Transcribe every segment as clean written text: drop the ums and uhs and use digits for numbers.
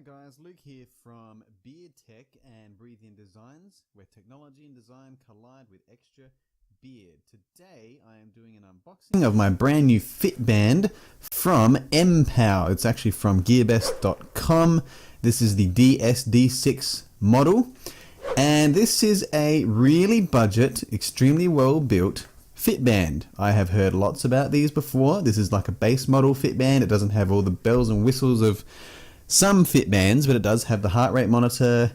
guys, Luke here from Beard Tech and Breathe In Designs, where technology and design collide with extra beard. Today I am doing an unboxing of my brand new fitband from mpow. It's actually from gearbest.com. This is the DS-D6 model, and this is a really budget, extremely well built fitband. I have heard lots about these before. This is like a base model fitband. It doesn't have all the bells and whistles of some fitbands, but it does have the heart rate monitor,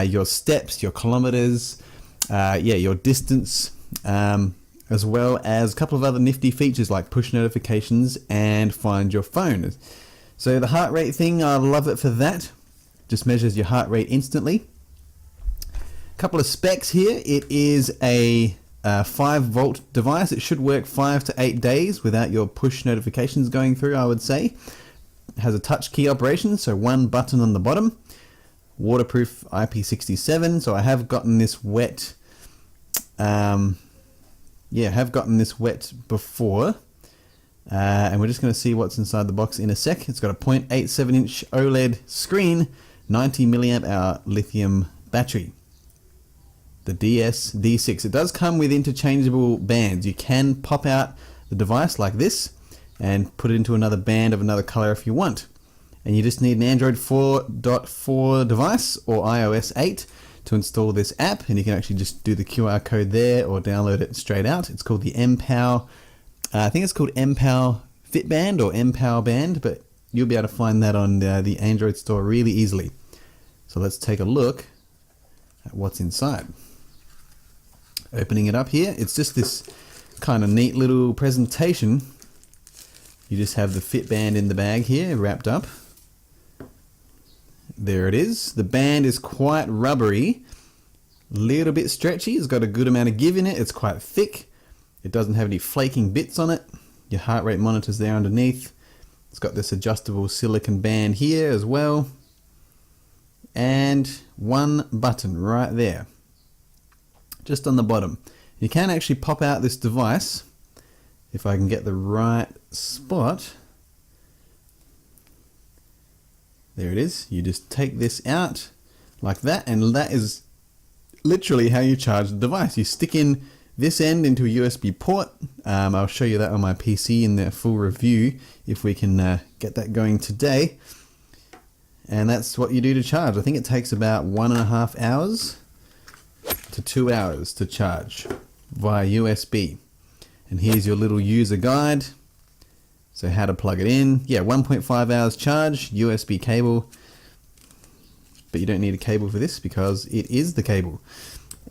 your steps, your kilometers, your distance, as well as a couple of other nifty features like push notifications and find your phone. So the heart rate thing, I love it for that. Just measures your heart rate instantly. A couple of specs here. It is a 5-volt device. It should work 5 to 8 days without your push notifications going through, I would say. It has a touch key operation, so one button on the bottom. Waterproof IP67, so I have gotten this wet. Have gotten this wet before. And we're just going to see what's inside the box in a sec. It's got a 0.87 inch OLED screen, 90 milliamp hour lithium battery. The DS-D6. It does come with interchangeable bands. You can pop out the device like this and put it into another band of another color if you want. And you just need an Android 4.4 device or iOS 8 to install this app, and you can actually just do the QR code there or download it straight out. It's called the mpow. I think it's called mpow Fitband or mpow Band, but you'll be able to find that on the Android store really easily. So let's take a look at what's inside. Opening it up here, it's just this kind of neat little presentation. You just have the Fitband in the bag here, wrapped up. There it is. The band is quite rubbery, a little bit stretchy. It's got a good amount of give in it. It's quite thick. It doesn't have any flaking bits on it. Your heart rate monitor's there underneath. It's got this adjustable silicone band here as well. And one button right there, just on the bottom. You can actually pop out this device if I can get the right spot. There it is. You just take this out like that, and that is literally how you charge the device. You stick in this end into a USB port. I'll show you that on my PC in the full review if we can get that going today. And that's what you do to charge. I think it takes about 1.5 hours to 2 hours to charge via USB. And here's your little user guide. So how to plug it in. Yeah, 1.5 hours charge, USB cable. But you don't need a cable for this because it is the cable.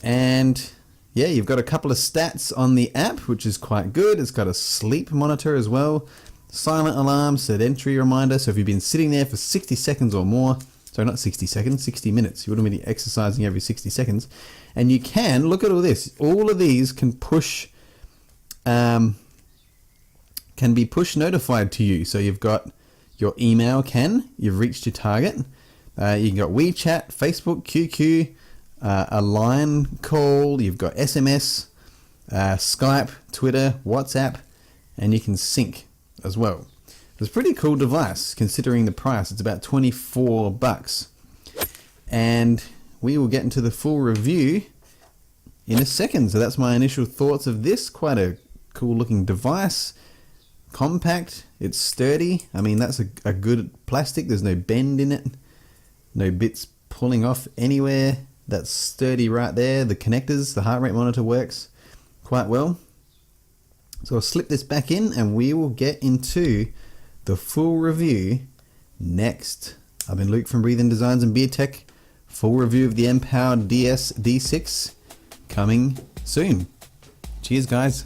And yeah, you've got a couple of stats on the app, which is quite good. It's got a sleep monitor as well. Silent alarm, sedentary reminder. So if you've been sitting there for 60 seconds or more, sorry, not 60 seconds, 60 minutes. You wouldn't be exercising every 60 seconds. And you can, look at all this. All of these can push can be push notified to you. So you've got your email you've reached your target. You've got WeChat, Facebook, QQ, a line call, you've got SMS, Skype, Twitter, WhatsApp, and you can sync as well. It's a pretty cool device considering the price. It's about 24 bucks. And we will get into the full review in a second. So that's my initial thoughts of this. Quite a cool looking device. Compact, it's sturdy. I mean, that's a good plastic. There's no bend in it, no bits pulling off anywhere. That's sturdy right there. The connectors, the heart rate monitor works quite well. So I'll slip this back in and we will get into the full review next. I've been Luke from Breathe In Designs and Beard Tech. Full review of the mpow DS-D6 coming soon. Cheers, guys.